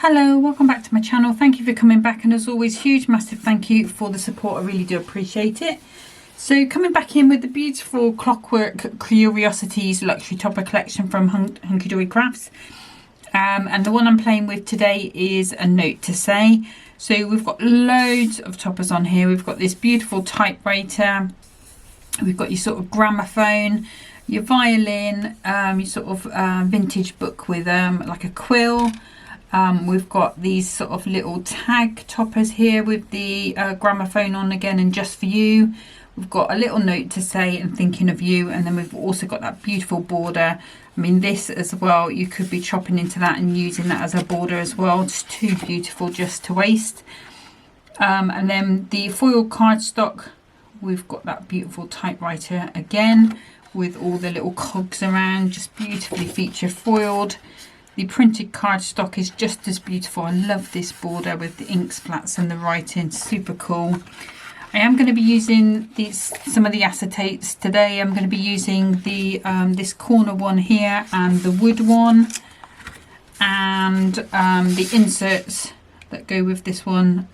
Hello, welcome back to my channel. Thank you for coming back, and as always, huge massive thank you for the support. I really do appreciate it. So coming back in with the beautiful Clockwork Curiosities luxury topper collection from Hunkydory Crafts, and the one I'm playing with today is A Note to Say. So we've got loads of toppers on here. We've got this beautiful typewriter, we've got your sort of gramophone, your violin, your sort of vintage book with like a quill. We've got these sort of little tag toppers here with the gramophone on again and Just For You. We've got a little note to say and thinking of you, and then we've also got that beautiful border. I mean, this as well, you could be chopping into that and using that as a border as well. It's too beautiful just to waste. And then the foil cardstock, we've got that beautiful typewriter again with all the little cogs around, just beautifully feature foiled. The printed cardstock is just as beautiful. I love this border with the ink splats and the writing, super cool. I am going to be using some of the acetates today. I'm going to be using the this corner one here and the wood one, and the inserts that go with this one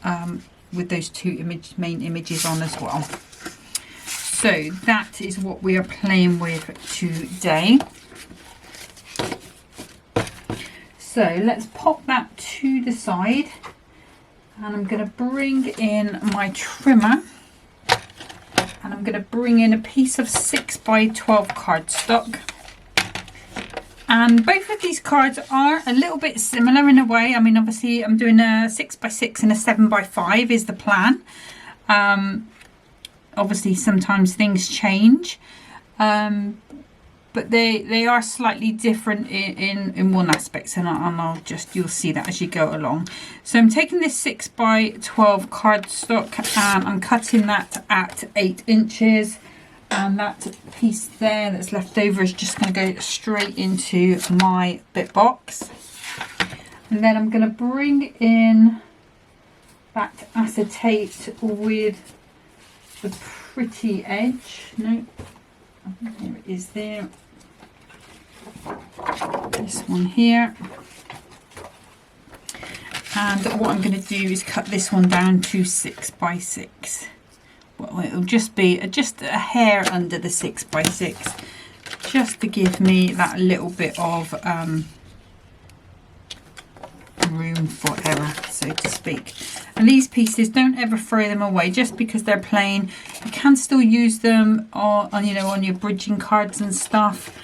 with those two main images on as well. So that is what we are playing with today. So let's pop that to the side, and I'm going to bring in my trimmer, and I'm going to bring in a piece of 6x12 cardstock. And both of these cards are a little bit similar in a way. I mean, obviously I'm doing a 6x6 and a 7x5 is the plan. Obviously sometimes things change. But they are slightly different in one aspect, and you'll see that as you go along. So I'm taking this 6x12 cardstock and I'm cutting that at 8 inches, and that piece there that's left over is just going to go straight into my bit box. And then I'm going to bring in that acetate with the pretty edge. No, here it is there. This one here, and what I'm going to do is cut this one down to 6x6. Well, it'll just be just a hair under the 6x6, just to give me that little bit of room for error, so to speak. And these pieces, don't ever throw them away just because they're plain. You can still use them on your bridging cards and stuff.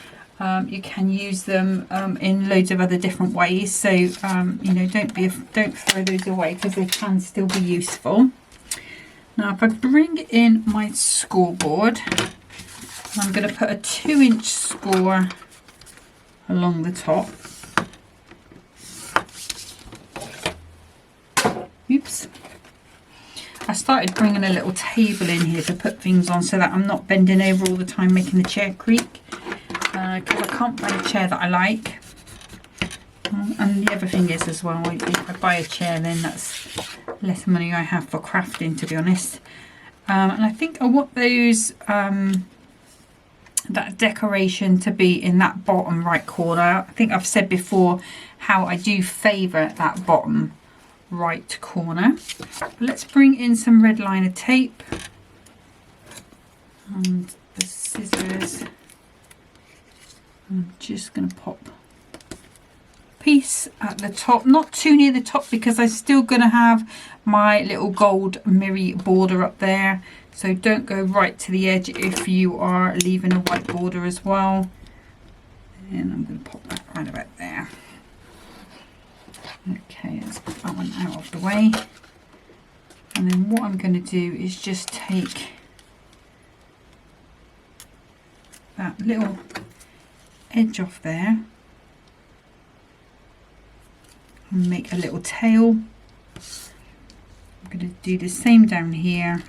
You can use them in loads of other different ways, so don't throw those away because they can still be useful. Now if I bring in my scoreboard, I'm going to put a 2-inch score along the top. Oops. I started bringing a little table in here to put things on so that I'm not bending over all the time making the chair creak. Because I can't find a chair that I like. And the other thing is as well, if I buy a chair, then that's less money I have for crafting, to be honest. And I think I want those that decoration to be in that bottom right corner. I think I've said before how I do favour that bottom right corner. Let's bring in some red liner tape and the scissors. I'm just going to pop a piece at the top, not too near the top because I'm still going to have my little gold mirror border up there. So don't go right to the edge if you are leaving a white border as well. And I'm going to pop that right about there. Okay, let's put that one out of the way. And then what I'm going to do is just take that little edge off there and make a little tail. I'm going to do the same down here,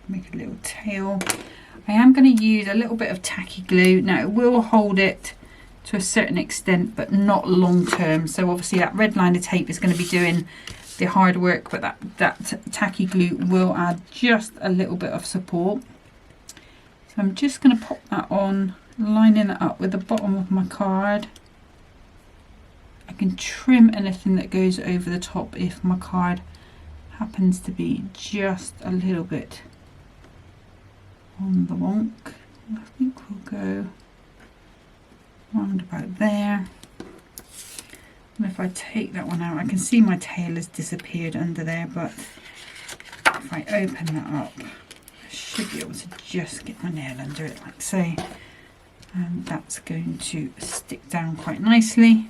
make a little tail. I am going to use a little bit of tacky glue. Now it will hold it to a certain extent but not long term, so obviously that red liner tape is going to be doing the hard work, but that tacky glue will add just a little bit of support. So I'm just going to pop that on, lining it up with the bottom of my card. I can trim anything that goes over the top if my card happens to be just a little bit on the wonk. I think we'll go round about there. And if I take that one out, I can see my tail has disappeared under there, but if I open that up, I should be able to just get my nail under it like so, and that's going to stick down quite nicely.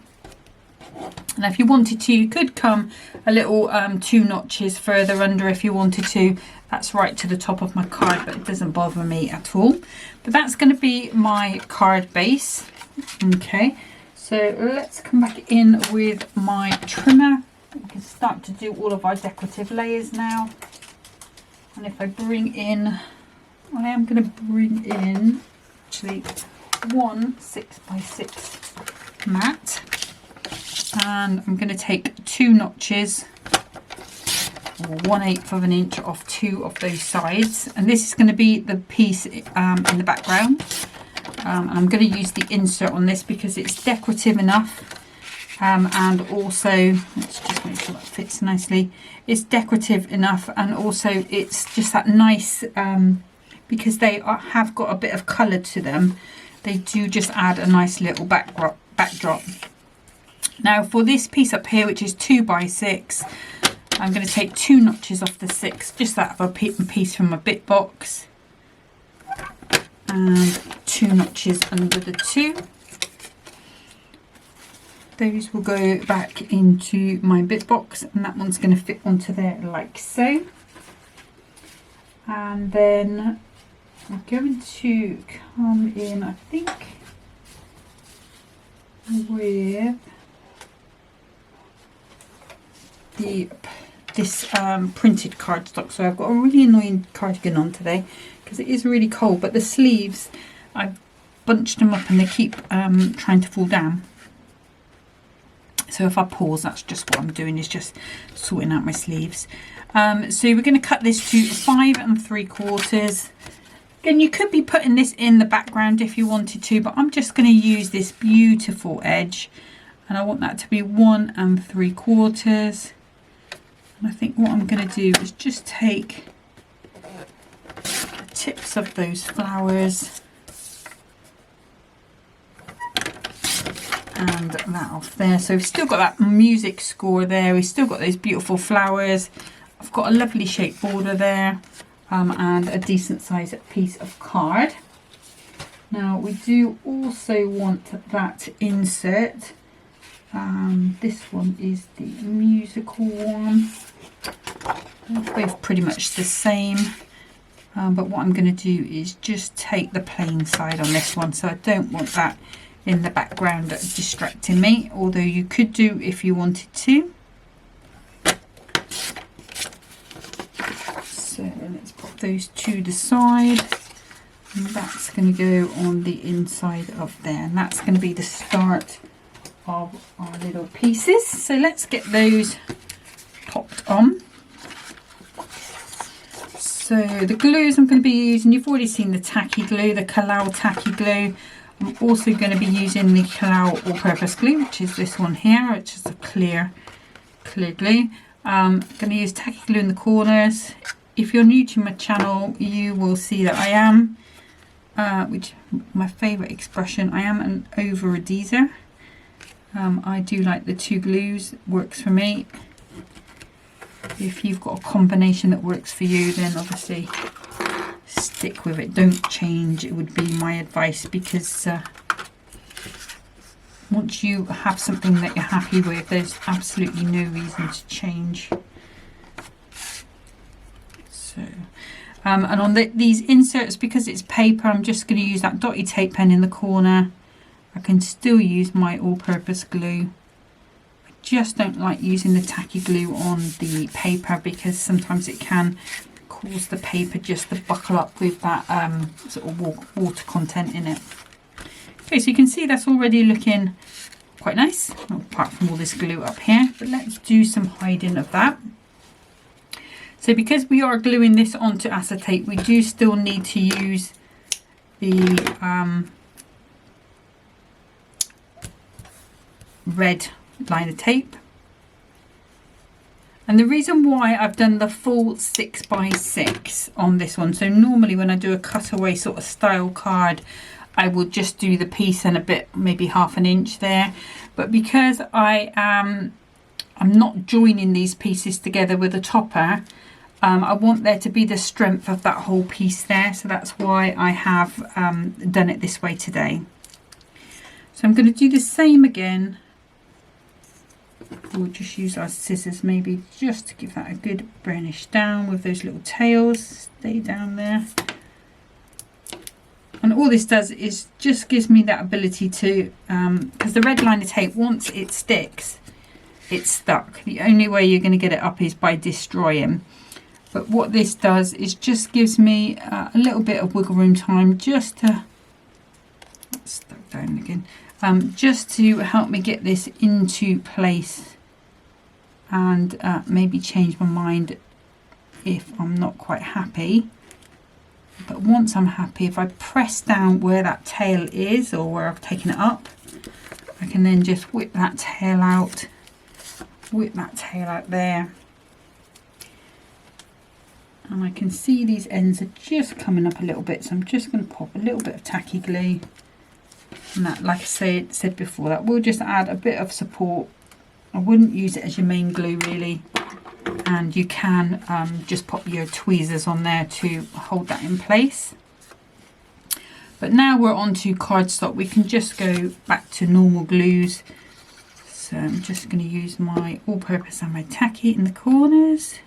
And if you wanted to, you could come a little 2 notches further under if you wanted to. That's right to the top of my card, but it doesn't bother me at all. But that's going to be my card base. Okay, so let's come back in with my trimmer. We can start to do all of our decorative layers now. And if I bring in, I am going to bring in actually one 6x6 mat, and I'm going to take 2 notches, or 1/8 of an inch off 2 of those sides, and this is going to be the piece in the background. I'm going to use the insert on this because it's decorative enough, and also let's just make sure that fits nicely. It's decorative enough, and also it's just that nice, because they have got a bit of colour to them, they do just add a nice little backdrop. Now for this piece up here, which is 2x6, I'm going to take 2 notches off the 6, just out of a piece from my bit box, and 2 notches under the 2. Those will go back into my bit box, and that one's going to fit onto there like so. And then I'm going to come in, I think, with this printed cardstock. So I've got a really annoying cardigan on today because it is really cold, but the sleeves, I've bunched them up and they keep trying to fall down. So if I pause, that's just what I'm doing, is just sorting out my sleeves. So we're going to cut this to 5 3/4. Again, you could be putting this in the background if you wanted to, but I'm just going to use this beautiful edge, and I want that to be 1 3/4. And I think what I'm going to do is just take the tips of those flowers and that off there. So we've still got that music score there, we've still got those beautiful flowers. I've got a lovely shaped border there, and a decent sized piece of card. Now we do also want that insert. This one is the musical one. They're both pretty much the same, but what I'm going to do is just take the plain side on this one, so I don't want that in the background distracting me, although you could do if you wanted to. So let's put those to the side, and that's going to go on the inside of there, and that's going to be the start of our little pieces. So let's get those popped on. So the glues I'm going to be using, you've already seen the tacky glue, the Kalau tacky glue. I'm also going to be using the Kalau all-purpose glue, which is this one here, which is a clear glue. I'm going to use tacky glue in the corners. If you're new to my channel, you will see that I am, which my favourite expression, I am an over-adheser. I do like the 2 glues, works for me. If you've got a combination that works for you, then obviously stick with it, don't change, it would be my advice, because once you have something that you're happy with, there's absolutely no reason to change. So and on these inserts, because it's paper, I'm just going to use that dotty tape pen in the corner. I can still use my all-purpose glue. I just don't like using the tacky glue on the paper because sometimes it can cause the paper just to buckle up with that sort of water content in it. Okay, so you can see that's already looking quite nice, apart from all this glue up here, but let's do some hiding of that. So because we are gluing this onto acetate, we do still need to use the red liner tape. And the reason why I've done the full 6x6 on this one, so normally when I do a cutaway sort of style card, I will just do the piece and a bit, maybe ½ an inch there. But because I'm not joining these pieces together with a topper, I want there to be the strength of that whole piece there. So that's why I have done it this way today. So I'm going to do the same again. We'll just use our scissors maybe just to give that a good burnish down with those little tails. Stay down there. And all this does is just gives me that ability to, because the red liner tape, once it sticks, it's stuck. The only way you're going to get it up is by destroying. But what this does is just gives me a little bit of wiggle room time just to, stuck down again. Just to help me get this into place and maybe change my mind if I'm not quite happy. But once I'm happy, if I press down where that tail is or where I've taken it up, I can then just whip that tail out there. And I can see these ends are just coming up a little bit, so I'm just going to pop a little bit of tacky glue. And that, like I said before, that will just add a bit of support. I wouldn't use it as your main glue really, and you can just pop your tweezers on there to hold that in place. But now we're on to cardstock. We can just go back to normal glues. So I'm just going to use my all-purpose and my tacky in the corners.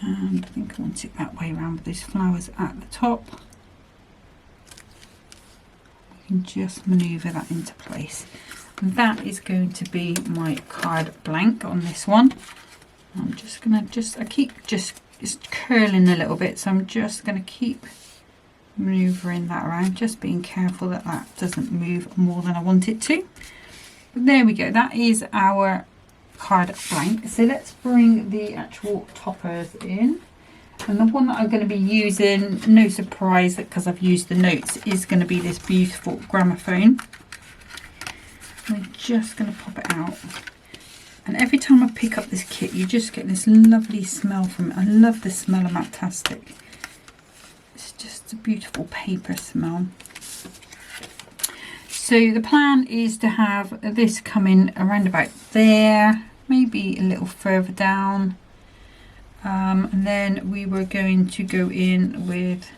And I think I want it that way around with those flowers at the top. And just maneuver that into place. And that is going to be my card blank on this one. I'm just gonna it's curling a little bit, so I'm just gonna keep maneuvering that around, just being careful that that doesn't move more than I want it to. But there we go, that is our card blank. So let's bring the actual toppers in. And the one that I'm going to be using, no surprise because I've used the notes, is going to be this beautiful gramophone. I'm just going to pop it out. And every time I pick up this kit, you just get this lovely smell from it. I love the smell of Matastic. It's just a beautiful paper smell. So the plan is to have this coming around about there, maybe a little further down. And then we were going to go in with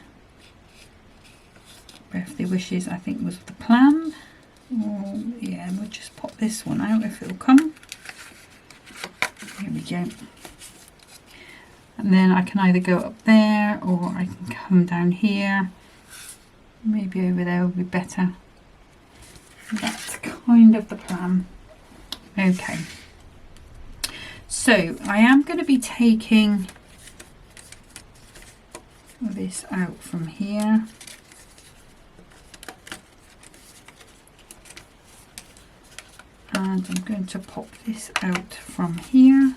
birthday wishes, I think was the plan. Oh, yeah, we'll just pop this one out if it'll come. Here we go. And then I can either go up there or I can come down here. Maybe over there would be better. That's kind of the plan. Okay. So I am going to be taking this out from here. And I'm going to pop this out from here.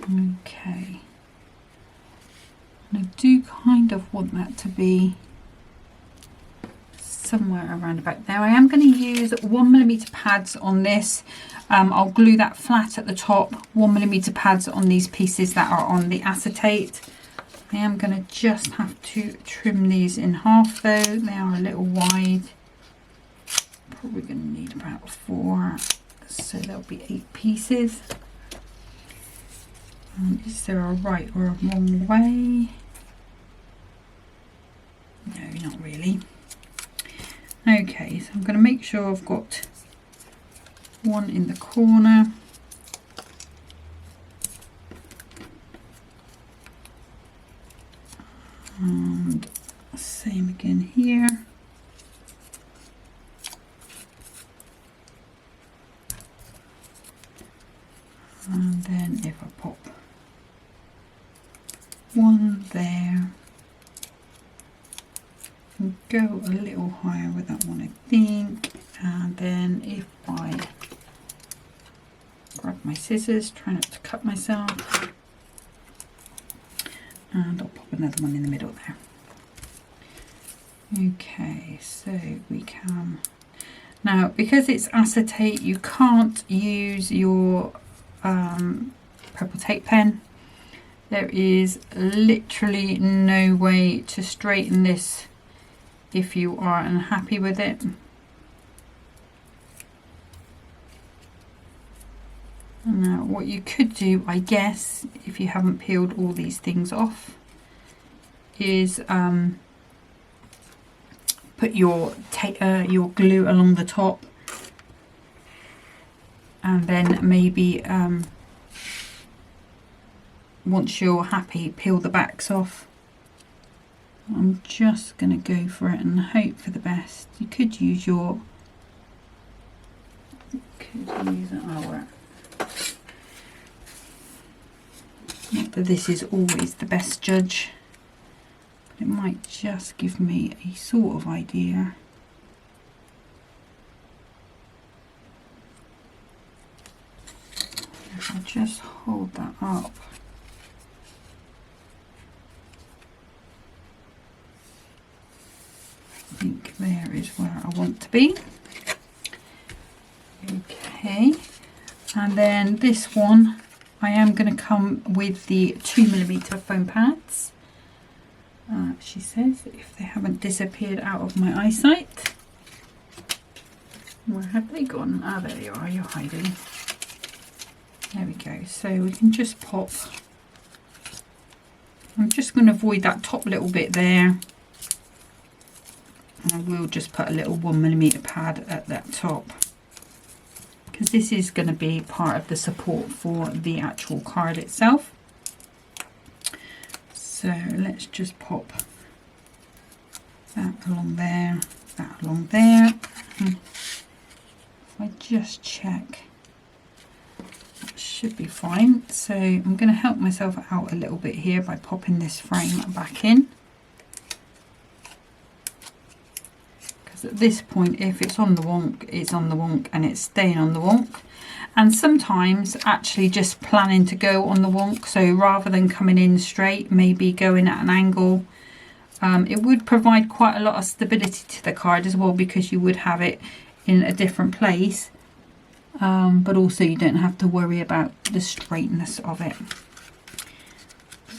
Okay. And I do kind of want that to be somewhere around about there. I am going to use 1mm pads on this. I'll glue that flat at the top. 1mm pads on these pieces that are on the acetate. I am going to just have to trim these in half though. They are a little wide. Probably going to need about 4, so there'll be 8 pieces. Is there a right or a wrong way? No, not really. Okay, so I'm going to make sure I've got one in the corner. And same again here. And then if I pop one there, and go a little higher with that one, I think. And then if I grab my scissors, try not to cut myself. and I'll pop another one in the middle there. Okay, so we can now, because it's acetate, you can't use your purple tape pen. There is literally no way to straighten this if you are unhappy with it. Now what you could do, I guess, if you haven't peeled all these things off, is put your glue along the top, and then maybe once you're happy, peel the backs off. I'm just going to go for it and hope for the best. You could use your... Not that this is always the best judge, but it might just give me a sort of idea. If I just hold that up. I think there is where I want to be. Okay, and then this one I am going to come with the 2mm foam pads. She says, if they haven't disappeared out of my eyesight. Where have they gone? Ah, there you are, you're hiding. There we go. So we can just pop. I'm just going to avoid that top little bit there. And I will just put a little 1mm pad at that top, because this is going to be part of the support for the actual card itself. So let's just pop that along there, that along there. If I just check, that should be fine. So I'm going to help myself out a little bit here by popping this frame back in. At this point, if it's on the wonk, it's on the wonk and it's staying on the wonk. And sometimes actually just planning to go on the wonk, so rather than coming in straight, maybe going at an angle, it would provide quite a lot of stability to the card as well, because you would have it in a different place, but also you don't have to worry about the straightness of it.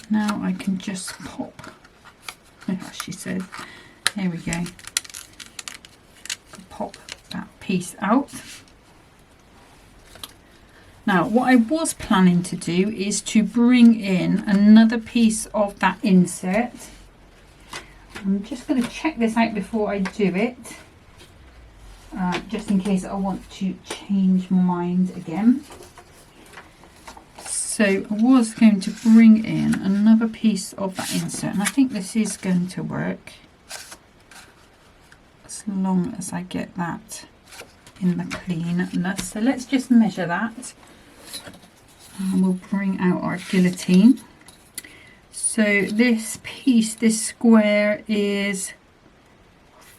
Now I can just pop, as she said, there we go. Pop that piece out. Now what I was planning to do is to bring in another piece of that insert. I'm just going to check this out before I do it, just in case I want to change my mind again. So I was going to bring in another piece of that insert, and I think this is going to work, as long as I get that in the cleanness. So let's just measure that, and we'll bring out our guillotine. So this piece, this square, is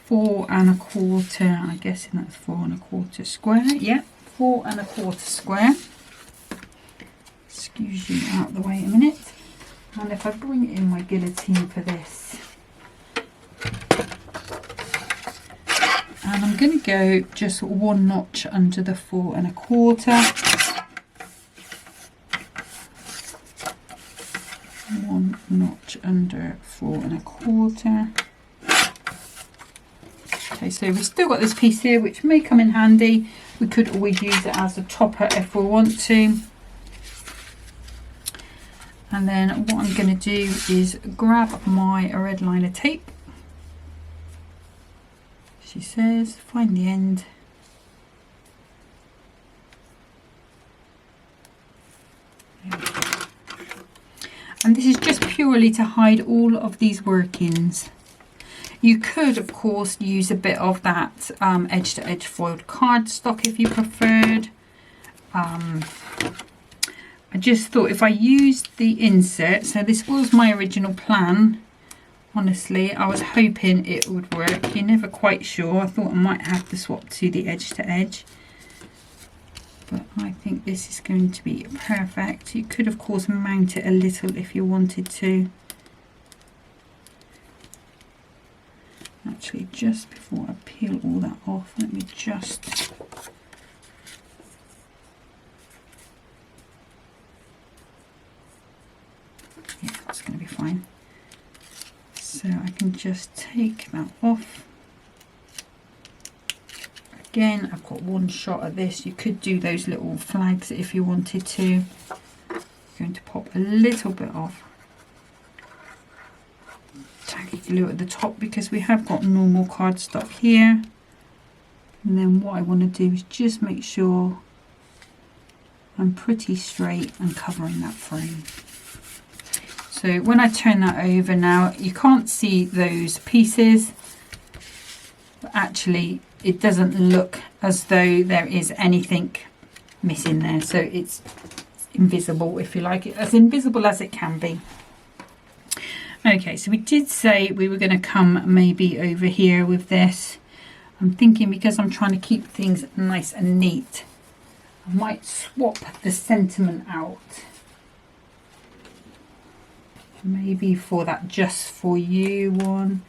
4 1/4. I'm guessing that's 4 1/4 square. Yep, 4 1/4 square. Excuse you out the way a minute. And if I bring in my guillotine for this, and I'm going to go just 1 notch under the 4 1/4. 1 notch under 4 1/4. Okay, so we've still got this piece here, which may come in handy. We could always use it as a topper if we want to. And then what I'm going to do is grab my red liner tape. She says, find the end. And this is just purely to hide all of these workings. You could, of course, use a bit of that edge-to-edge foiled cardstock if you preferred. I just thought if I used the insert, so this was my original plan. Honestly, I was hoping it would work. You're never quite sure. I thought I might have to swap to the edge-to-edge. But I think this is going to be perfect. You could, of course, mount it a little if you wanted to. Actually, just before I peel all that off, let me just... Yeah, that's going to be fine. So I can just take that off. Again, I've got one shot at this. You could do those little flags if you wanted to. I'm going to pop a little bit off. Tacky glue at the top because we have got normal cardstock here. And then what I want to do is just make sure I'm pretty straight and covering that frame. So when I turn that over now, you can't see those pieces, but actually it doesn't look as though there is anything missing there. So it's invisible, if you like, as invisible as it can be. Okay, so we did say we were going to come maybe over here with this. I'm thinking because I'm trying to keep things nice and neat, I might swap the sentiment out. Maybe for that just for you one.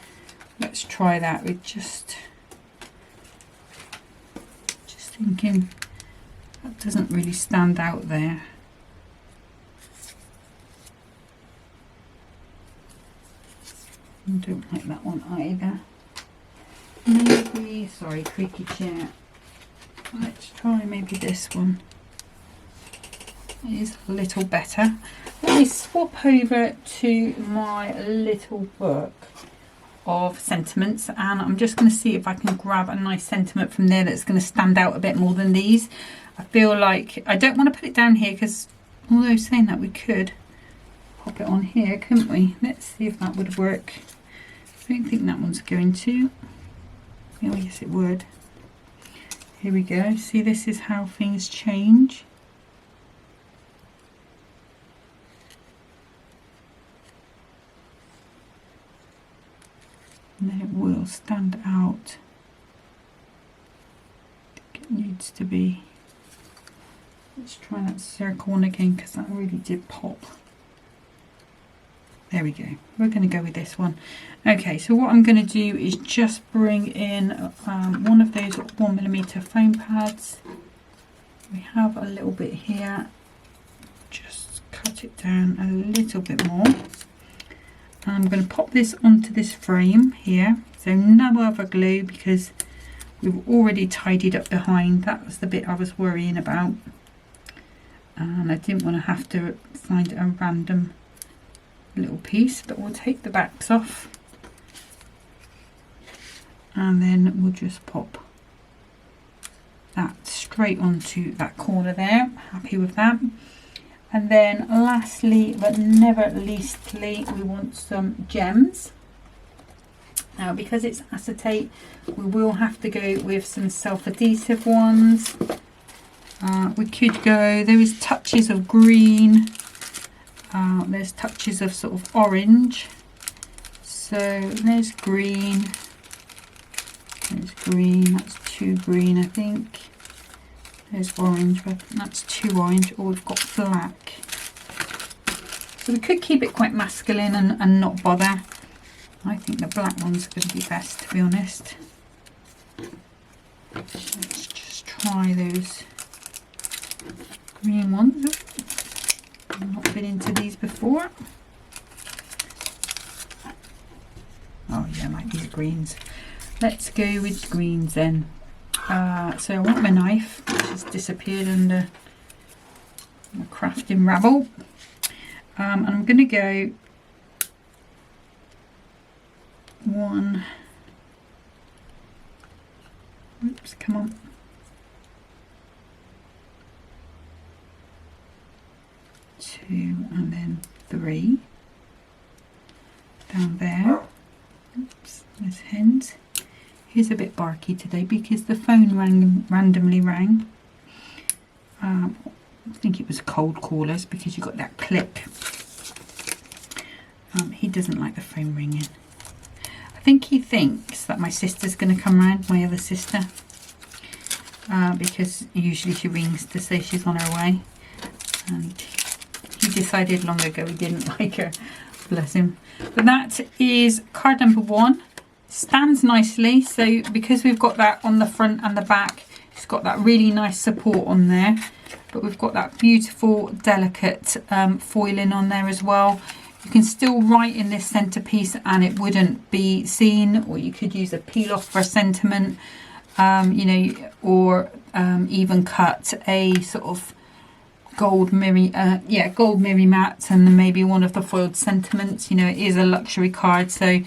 Let's try that with just thinking that doesn't really stand out there. I don't like that one either. Maybe, sorry, creaky chair. Let's try maybe this one. It is a little better. Let me swap over to my little book of sentiments, and I'm just going to see if I can grab a nice sentiment from there that's going to stand out a bit more than these. I feel like I don't want to put it down here because, although saying that, we could pop it on here, couldn't we? Let's see if that would work. I don't think that one's going to. Oh yes, it would. Here we go. See, this is how things change. And then it will stand out. I think it needs to be. Let's try that circle one again because that really did pop. There we go. We're going to go with this one. Okay, so what I'm going to do is just bring in one of those 1mm foam pads. We have a little bit here. Just cut it down a little bit more. And I'm going to pop this onto this frame here. So no other glue because we've already tidied up behind. That was the bit I was worrying about. And I didn't want to have to find a random little piece, but we'll take the backs off and then we'll just pop that straight onto that corner there. Happy with that. And then lastly but never leastly, we want some gems. Now because it's acetate, we will have to go with some self-adhesive ones. We could go, there is touches of green, there's touches of sort of orange, so there's green, that's too green I think, there's orange, but that's too orange, or we've got black. So we could keep it quite masculine and not bother. I think the black one's going to be best, to be honest. Let's just try those green ones. I've not been into these before. Oh yeah, I like these greens. Let's go with greens then. So I want my knife, which has disappeared under my crafting rabble. And I'm going to go one. Oops, come on. Two and then three down there. Oops, there's hens. Here's a bit barky today because the phone randomly rang. I think it was cold callers because you got that click. He doesn't like the phone ringing. I think he thinks that my sister's going to come round, my other sister, because usually she rings to say she's on her way, and he decided long ago he didn't like her, bless him. But that is card number 1. Stands nicely, so because we've got that on the front and the back, it's got that really nice support on there, but we've got that beautiful delicate foiling on there as well. You can still write in this centerpiece and it wouldn't be seen, or you could use a peel off for a sentiment, you know, or even cut a sort of gold mirror mat and then maybe one of the foiled sentiments. You know, it is a luxury card, so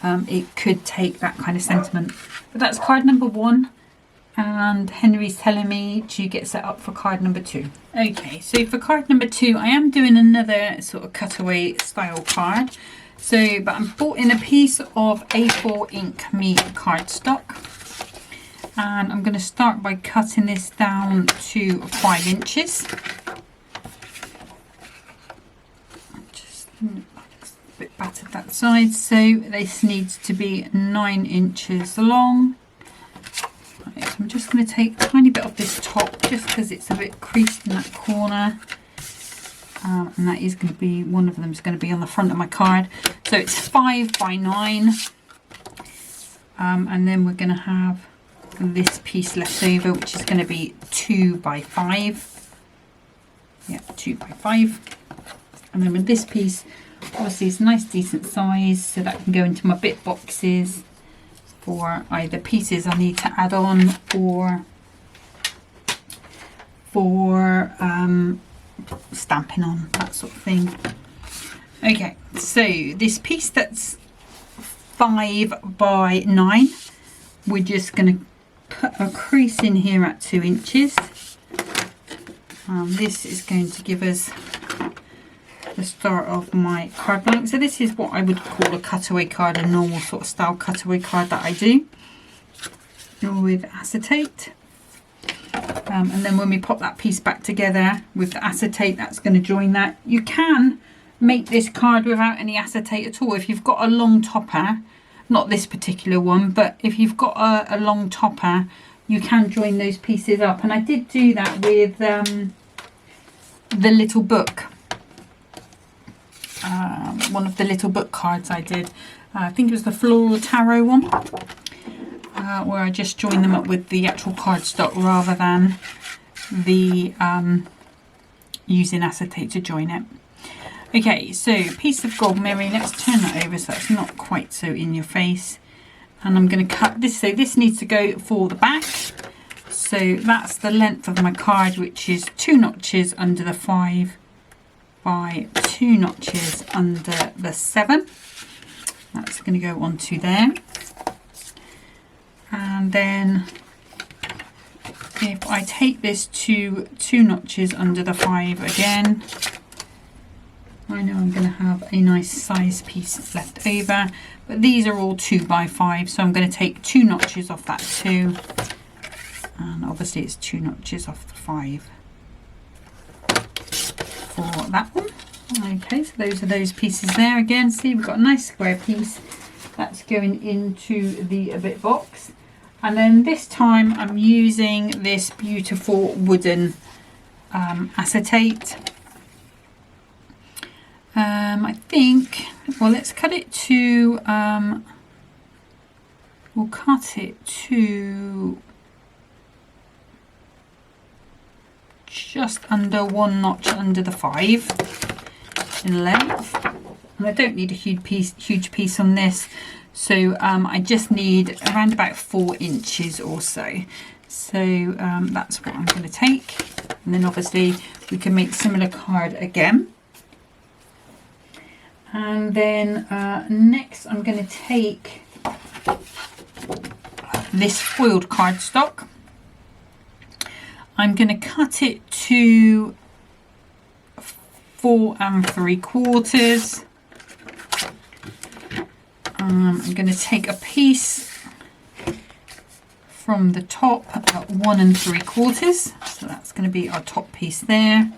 it could take that kind of sentiment. But that's card number 1, and Henry's telling me to get set up for card number 2. Okay, so for card number 2 I am doing another sort of cutaway style card. So, but I'm bought in a piece of A4 ink me cardstock, and I'm going to start by cutting this down to 5 inches. Just a bit battered that side, so this needs to be 9 inches long. Right, so I'm just going to take a tiny bit of this top just because it's a bit creased in that corner. And that is going to be, one of them is going to be on the front of my card. So it's 5 by 9. And then we're going to have this piece left over, which is going to be 2 by 5. Yeah, 2 by 5. And then with this piece, obviously it's a nice decent size, so that can go into my bit boxes for either pieces I need to add on or for stamping on, that sort of thing. Okay, so this piece that's 5 by 9, we're just going to put a crease in here at 2 inches. This is going to give us the start of my card blank. So this is what I would call a cutaway card, a normal sort of style cutaway card that I do with acetate. And then when we pop that piece back together with the acetate, that's going to join that. You can make this card without any acetate at all. If you've got a long topper, not this particular one, but if you've got a long topper, you can join those pieces up. And I did do that with the little book. One of the little book cards I did. I think it was the Floral Tarot one. Where I just join them up with the actual cardstock rather than the using acetate to join it. Okay, so piece of gold mirror, let's turn that over so it's not quite so in your face. And I'm going to cut this, so this needs to go for the back. So that's the length of my card, which is 2 notches under the 5 by 2 notches under the 7. That's going to go onto there. And then if I take this to 2 notches under the 5 again, I know I'm going to have a nice size piece left over, but these are all 2 by 5, so I'm going to take 2 notches off that 2, and obviously it's 2 notches off the 5 for that one. Okay, so those are those pieces there. Again, see, we've got a nice square piece that's going into the bit box. And then this time I'm using this beautiful wooden acetate. I think, well, let's cut it to, we'll cut it to just under 1 notch under the 5 in length. And I don't need a huge piece on this. So I just need around about 4 inches or so. So that's what I'm going to take. And then obviously we can make similar card again. And then next I'm going to take this foiled cardstock. I'm going to cut it to 4 3/4. I'm going to take a piece from the top at 1 3/4. So that's going to be our top piece there.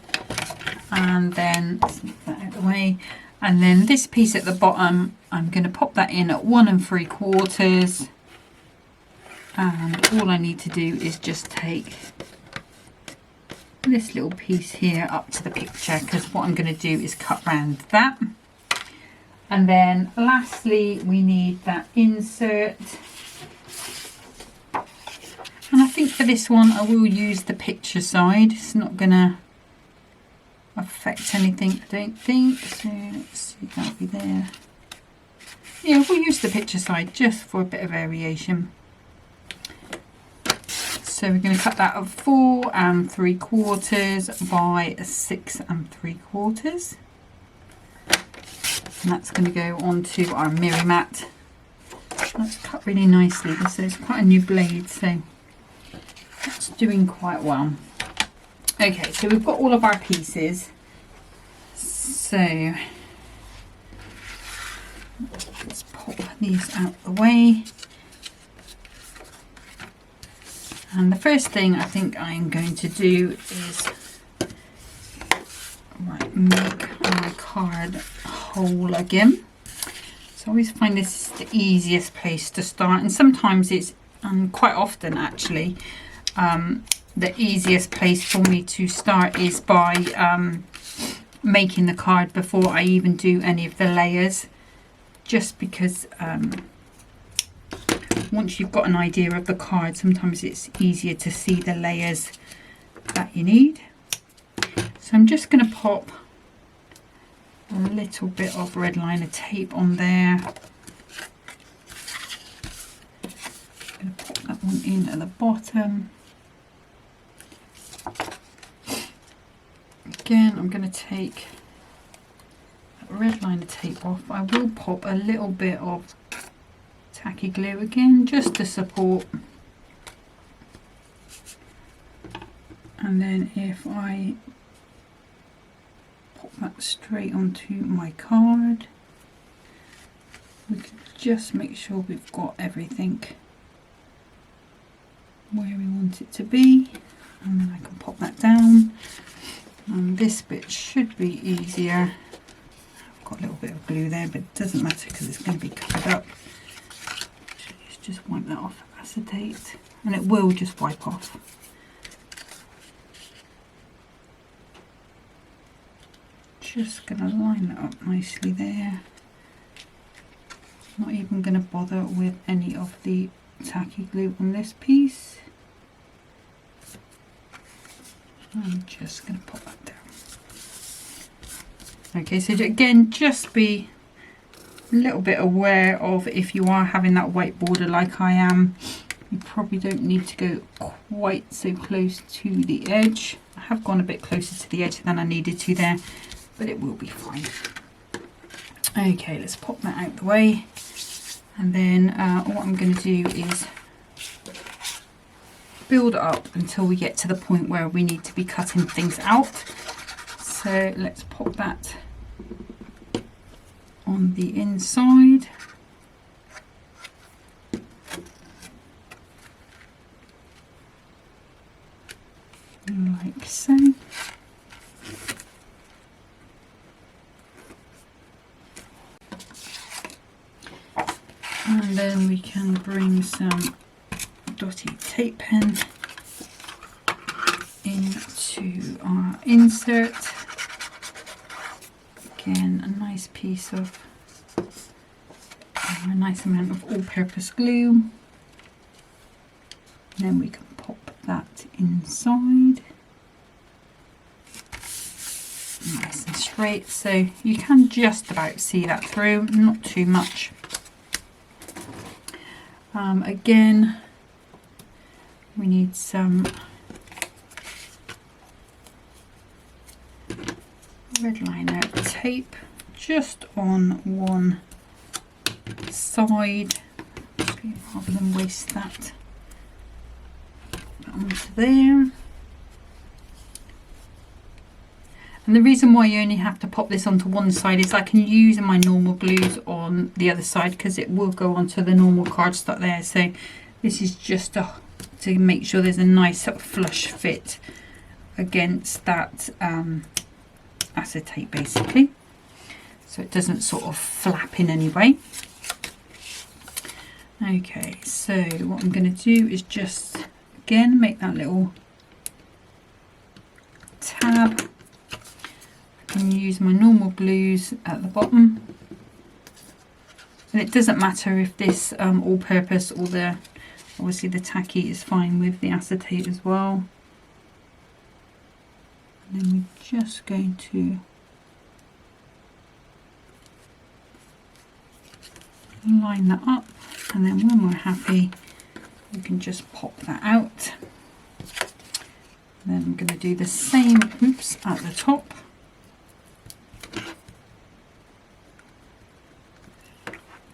And then let's move that out of the way. And then this piece at the bottom, I'm going to pop that in at 1 3/4. And all I need to do is just take this little piece here up to the picture, because what I'm going to do is cut round that. And then lastly, we need that insert. And I think for this one, I will use the picture side. It's not going to affect anything, I don't think. So let's see, that'll be there. Yeah, we'll use the picture side just for a bit of variation. So we're going to cut that at 4 3/4 by 6 3/4. And that's going to go onto our mirror mat. That's cut really nicely. This is quite a new blade, so that's doing quite well. Okay, so we've got all of our pieces. So let's pop these out the way. And the first thing I think I'm going to do is make my card whole again. So I always find this is the easiest place to start, and sometimes it's quite often actually the easiest place for me to start is by making the card before I even do any of the layers, just because once you've got an idea of the card, sometimes it's easier to see the layers that you need. So I'm just going to pop a little bit of red liner tape on there. I'm going to pop that one in at the bottom. Again, I'm going to take that red liner tape off. I will pop a little bit of tacky glue again, just to support. And then if I pop that straight onto my card, we can just make sure we've got everything where we want it to be, and then I can pop that down. And this bit should be easier. I've got a little bit of glue there, but it doesn't matter because it's going to be covered up. Just wipe that off acetate, and it will just wipe off. Just going to line that up nicely there. Not even going to bother with any of the tacky glue on this piece. I'm just going to pop that down. Okay, so again, just be a little bit aware of, if you are having that white border like I am, you probably don't need to go quite so close to the edge. I have gone a bit closer to the edge than I needed to there, but it will be fine. Okay, let's pop that out the way, and then what I'm going to do is build up until we get to the point where we need to be cutting things out. So let's pop that on the inside. Like so. And then we can bring some dotty tape pen into our insert. Again, a nice piece of a nice amount of all-purpose glue. And then we can pop that inside. Nice and straight, so you can just about see that through, not too much. Again, we need some red liner tape just on one side, rather than waste that onto there. And the reason why you only have to pop this onto one side is I can use my normal glues on the other side, because it will go onto the normal cardstock there. So this is just to make sure there's a nice sort of flush fit against that acetate, basically, so it doesn't sort of flap in any way. Okay, so what I'm going to do is just again make that little tab. I can use my normal glues at the bottom, And it doesn't matter if this all-purpose or the, obviously the tacky is fine with the acetate as well. And then we're just going to line that up, and then when we're happy we can just pop that out. And then I'm going to do the same hoops at the top.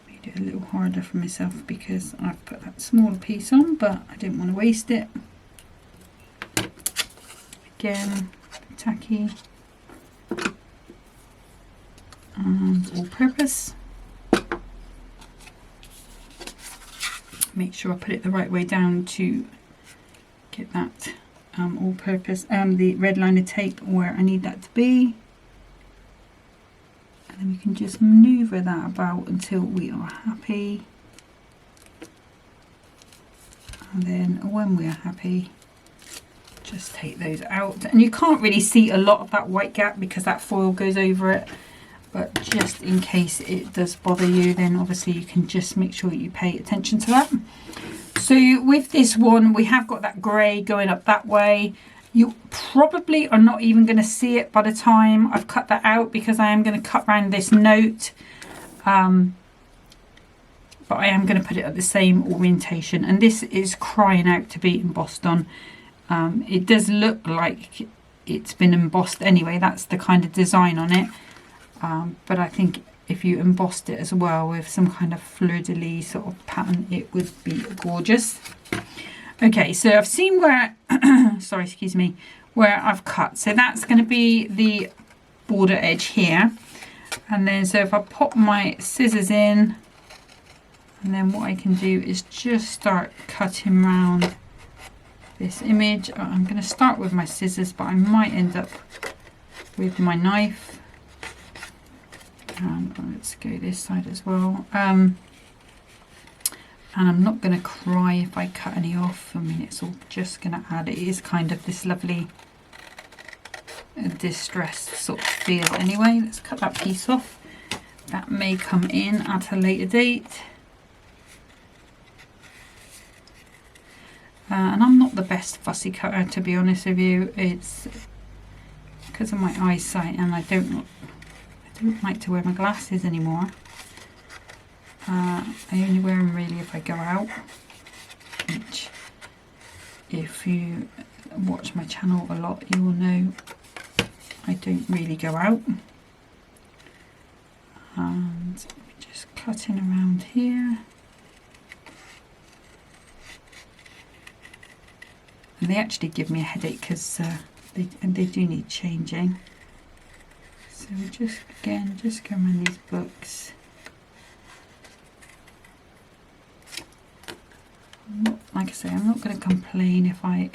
Made it a little harder for myself because I've put that smaller piece on, but I didn't want to waste it. Again, tacky and all-purpose. Make sure I put it the right way down to get that all-purpose the red liner tape where I need that to be, and then we can just maneuver that about until we are happy, and then when we are happy just take those out. And you can't really see a lot of that white gap because that foil goes over it, but just in case it does bother you, then obviously you can just make sure you pay attention to that. So with this one, we have got that grey going up that way. You probably are not even going to see it by the time I've cut that out, because I am going to cut around this note. But I am going to put it at the same orientation. And this is crying out to be embossed on. It does look like it's been embossed anyway. That's the kind of design on it. But I think if you embossed it as well with some kind of fleur-de-lis sort of pattern, it would be gorgeous. Okay, so I've seen where, sorry, excuse me, where I've cut. So that's going to be the border edge here. And then so if I pop my scissors in, and then what I can do is just start cutting around this image. I'm going to start with my scissors, but I might end up with my knife. Let's go this side as well. And I'm not going to cry if I cut any off. I mean, it's all just going to add, it is kind of this lovely distressed sort of feel anyway. Let's cut that piece off. That may come in at a later date. And I'm not the best fussy cutter, to be honest with you. It's because of my eyesight, and I don't like to wear my glasses anymore. I only wear them really if I go out, which if you watch my channel a lot you will know I don't really go out. And just cutting around here, and they actually give me a headache because they do need changing. So we just again just go around these books. Like I say, I'm not going to complain if I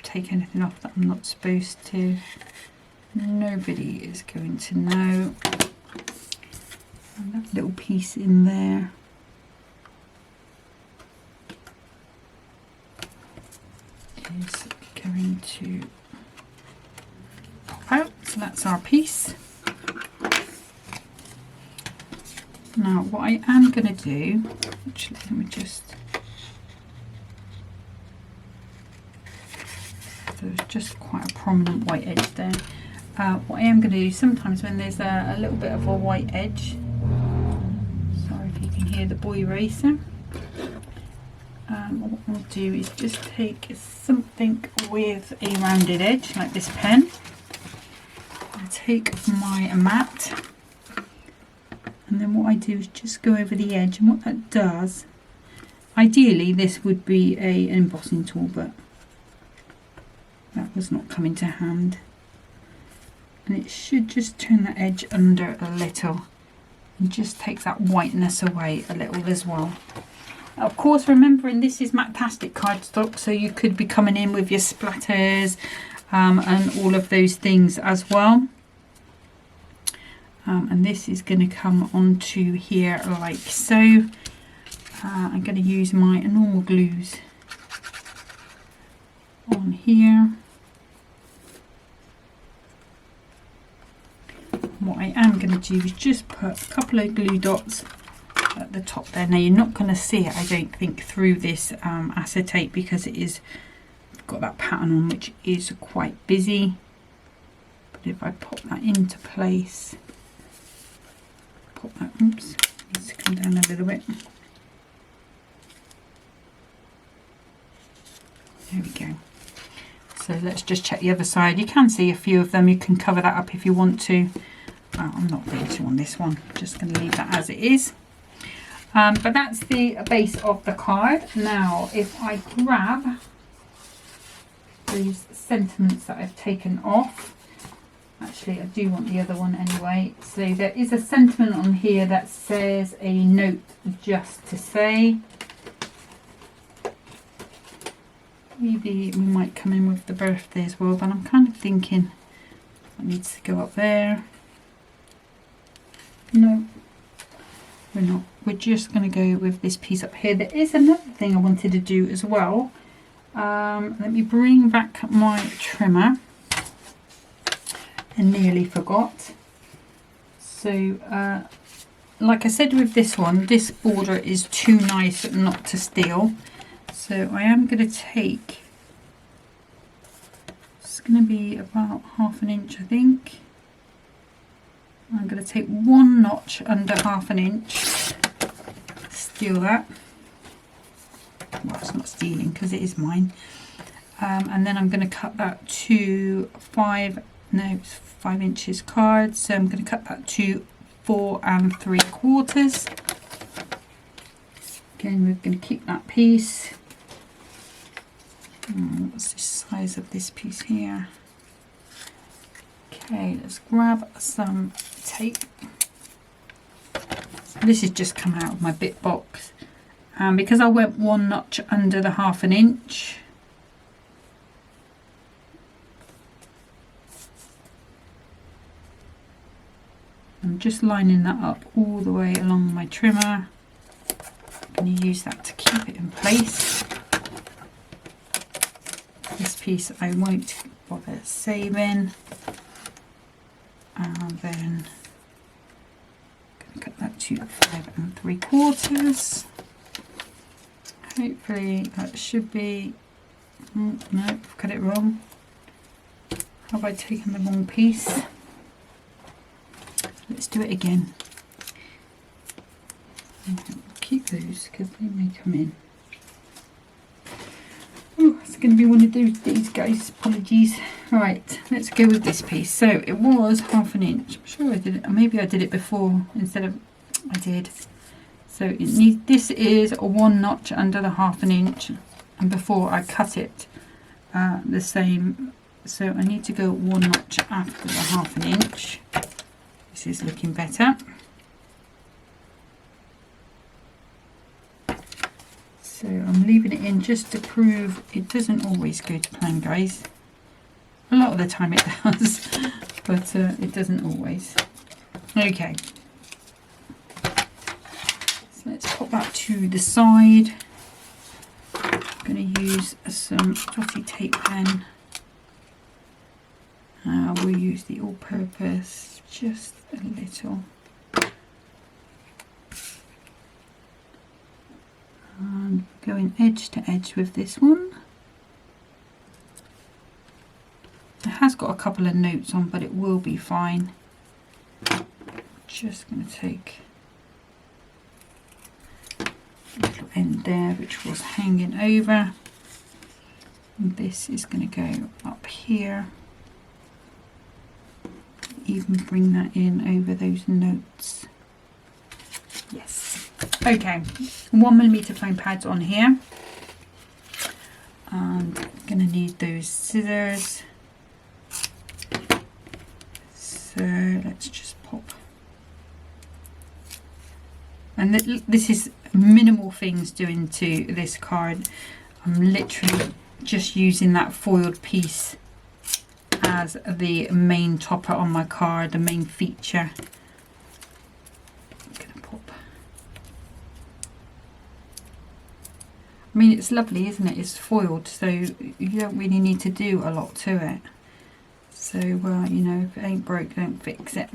take anything off that I'm not supposed to. Nobody is going to know. And that little piece in there is going to pop out. So that's our piece. Now what I am going to do, actually let me just, there's just quite a prominent white edge there. What I am going to do, sometimes when there's a little bit of a white edge, sorry if you can hear the boy racer, what I'll do is just take something with a rounded edge like this pen. I'll take my mat, and then what I do is just go over the edge, and what that does, ideally this would be an embossing tool, but that was not coming to hand. And it should just turn that edge under a little and just takes that whiteness away a little as well. Of course, remembering this is matte-tastic cardstock, so you could be coming in with your splatters and all of those things as well. And this is going to come onto here like so. I'm going to use my normal glues on here. What I am going to do is just put a couple of glue dots at the top there. Now you're not going to see it, I don't think, through this acetate because it is got that pattern on, which is quite busy. But if I pop that into place, pop that, oops, needs to come down a little bit. There we go. So let's just check the other side. You can see a few of them. You can cover that up if you want to. I'm not going to on this one. Just going to leave that as it is. But that's the base of the card. Now, if I grab these sentiments that I've taken off, actually, I do want the other one anyway. So there is a sentiment on here that says a note just to say. Maybe we might come in with the birthday as well, but I'm kind of thinking it needs to go up there. No, we're not. We're just going to go with this piece up here. There is another thing I wanted to do as well. Let me bring back my trimmer. I nearly forgot. So, like I said with this one, this border is too nice not to steal. So I am going to take, it's going to be about 1/2 inch, I think. I'm going to take 1 notch under 1/2 inch, steal that. Well, it's not stealing because it is mine. And then I'm going to cut that to 5 inches card. So I'm going to cut that to 4 3/4. Again, we're going to keep that piece. What's the size of this piece here? Okay, let's grab some tape. So this has just come out of my bit box. And because I went 1 notch under the 1/2 inch, I'm just lining that up all the way along my trimmer. I'm going to use that to keep it in place. This piece I won't bother saving, and then I'm going to cut that to 5 3/4. Hopefully that should be, no, I've cut it wrong. Have I taken the wrong piece? Let's do it again. Keep those because they may come in. Oh, it's going to be one of these guys, apologies. Right, let's go with this piece. So it was 1/2 inch. I'm sure I did it, or maybe I did it before instead of, I did. So it needs, this is a 1 notch under the 1/2 inch, and before I cut it the same. So I need to go 1 notch after the 1/2 inch. This is looking better. So I'm leaving it in just to prove it doesn't always go to plan, guys. A lot of the time it does, but it doesn't always. Okay. So let's put that to the side. I'm going to use some dotty tape pen. We'll use the all-purpose just a little. And going edge to edge with this one. It has got a couple of notes on, but it will be fine. Just going to take a little end there which was hanging over. And this is going to go up here. Even bring that in over those notes. Yes. Okay, 1mm foam pads on here. And I'm going to need those scissors. So let's just pop. And this is minimal things doing to this card. I'm literally just using that foiled piece as the main topper on my card, the main feature. I'm gonna pop. I mean, it's lovely, isn't it? It's foiled, so you don't really need to do a lot to it. So, you know, if it ain't broke, don't fix it.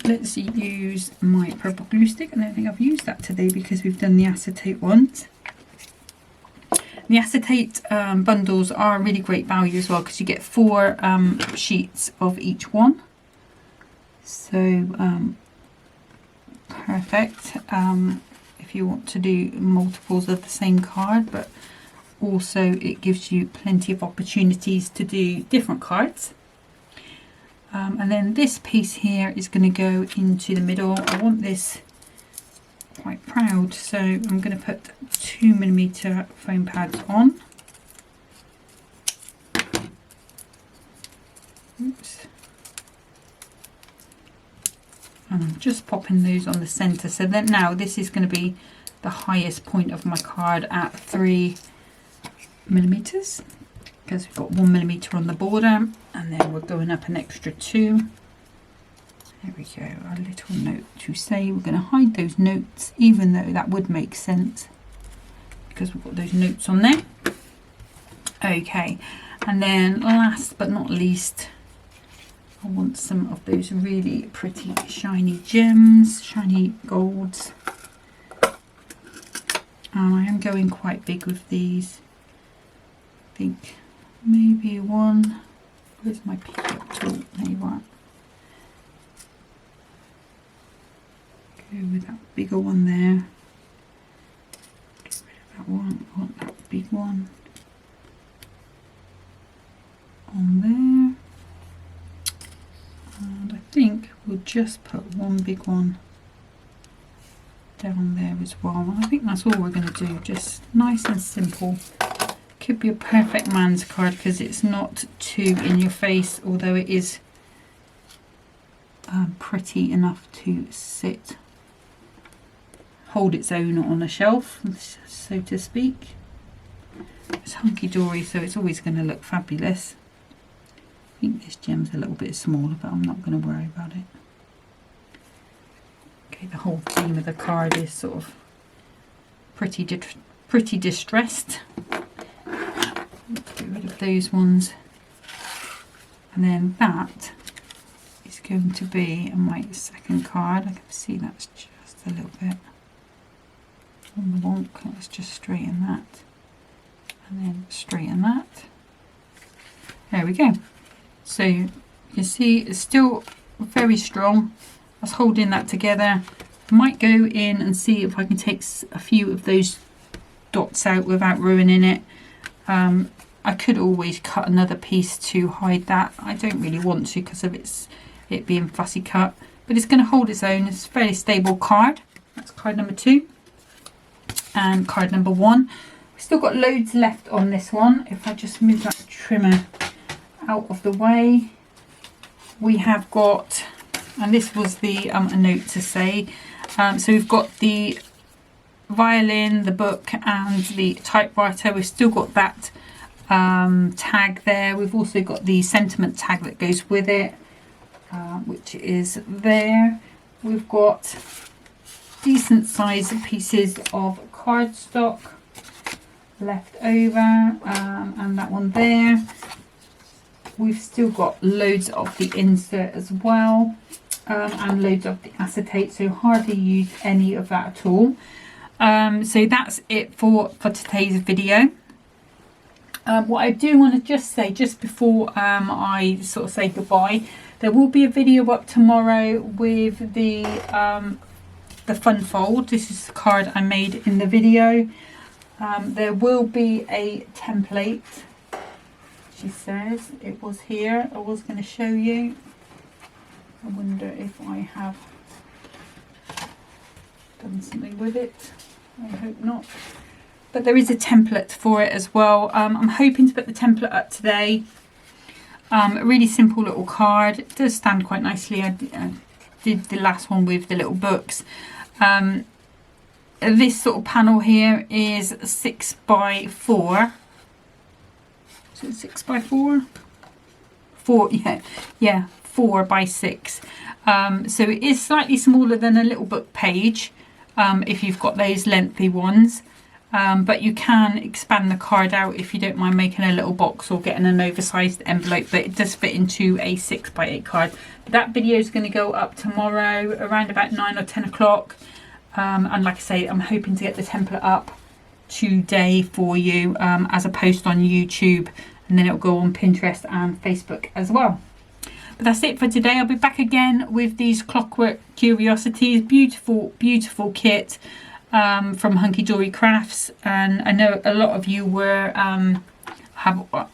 Let's use my purple glue stick. I don't think I've used that today because we've done the acetate ones. The acetate bundles are a really great value as well because you get 4 sheets of each one. So perfect if you want to do multiples of the same card, but also it gives you plenty of opportunities to do different cards. And then this piece here is going to go into the middle. I want this quite proud, so I'm going to put 2mm foam pads on. Oops. And I'm just popping those on the centre. So then now this is going to be the highest point of my card at 3mm, because we've got 1mm on the border, and then we're going up an extra 2. There we go, a little note to say. We're going to hide those notes, even though that would make sense because we've got those notes on there. Okay, and then last but not least, I want some of those really pretty shiny gems, shiny golds. And I am going quite big with these. I think maybe 1. Where's my pick up tool? There you are. Go with that bigger one there. Get rid of that one. I want that big one on there. And I think we'll just put 1 big one down there as well. And I think that's all we're going to do. Just nice and simple. Could be a perfect man's card because it's not too in your face, although it is pretty enough to hold its own on a shelf, so to speak. It's Hunkydory, so it's always going to look fabulous. I think this gem's a little bit smaller, but I'm not going to worry about it. Okay, the whole theme of the card is sort of pretty distressed. Get rid of those ones, and then that is going to be my second card. I can see that's just a little bit on the wonk. Let's just straighten that, and then straighten that. There we go. So you can see it's still very strong. I was holding that together. I might go in and see if I can take a few of those dots out without ruining it. I could always cut another piece to hide that. I don't really want to because of it being fussy cut, but it's going to hold its own. It's a fairly stable card. That's card number 2 and card number 1. We've still got loads left on this one. If I just move that trimmer out of the way, we have got, and this was the a note to say, so we've got the violin, the book and the typewriter. We've still got that tag there. We've also got the sentiment tag that goes with it, which is there. We've got decent sized pieces of cardstock left over, and that one there. We've still got loads of the insert as well, and loads of the acetate, so hardly use any of that at all. So that's it for today's video. What I do want to just say, just before I sort of say goodbye, there will be a video up tomorrow with the fun fold. This is the card I made in the video. There will be a template. She says it was here. I was going to show you. I wonder if I have done something with it. I hope not. But there is a template for it as well. I'm hoping to put the template up today. A really simple little card. It does stand quite nicely. I did the last one with the little books. This sort of panel here is 6x4. Is it 6x4? 4, yeah, 4x6. So it is slightly smaller than a little book page, if you've got those lengthy ones. but you can expand the card out if you don't mind making a little box or getting an oversized envelope, but it does fit into a 6x8 card. But that video is going to go up tomorrow around about 9 or 10 o'clock, and like I say, I'm hoping to get the template up today for you as a post on YouTube, and then it'll go on Pinterest and Facebook as well. But that's it for today. I'll be back again with these Clockwork Curiosities. Beautiful, beautiful kit from Hunkydory Crafts, and I know a lot of you were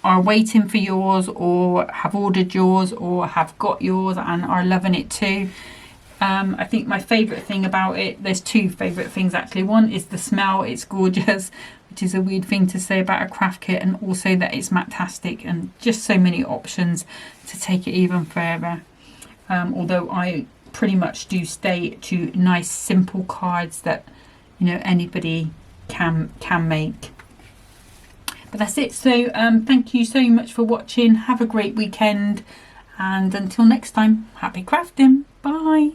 are waiting for yours, or have ordered yours, or have got yours and are loving it too. I think my favourite thing about it, there's two favourite things actually. One is the smell, it's gorgeous, which is a weird thing to say about a craft kit, and also that it's matte-tastic and just so many options to take it even further. Although I pretty much do stay to nice simple cards that, you know, anybody can make. But that's it. So thank you so much for watching. Have a great weekend, and until next time, happy crafting. Bye.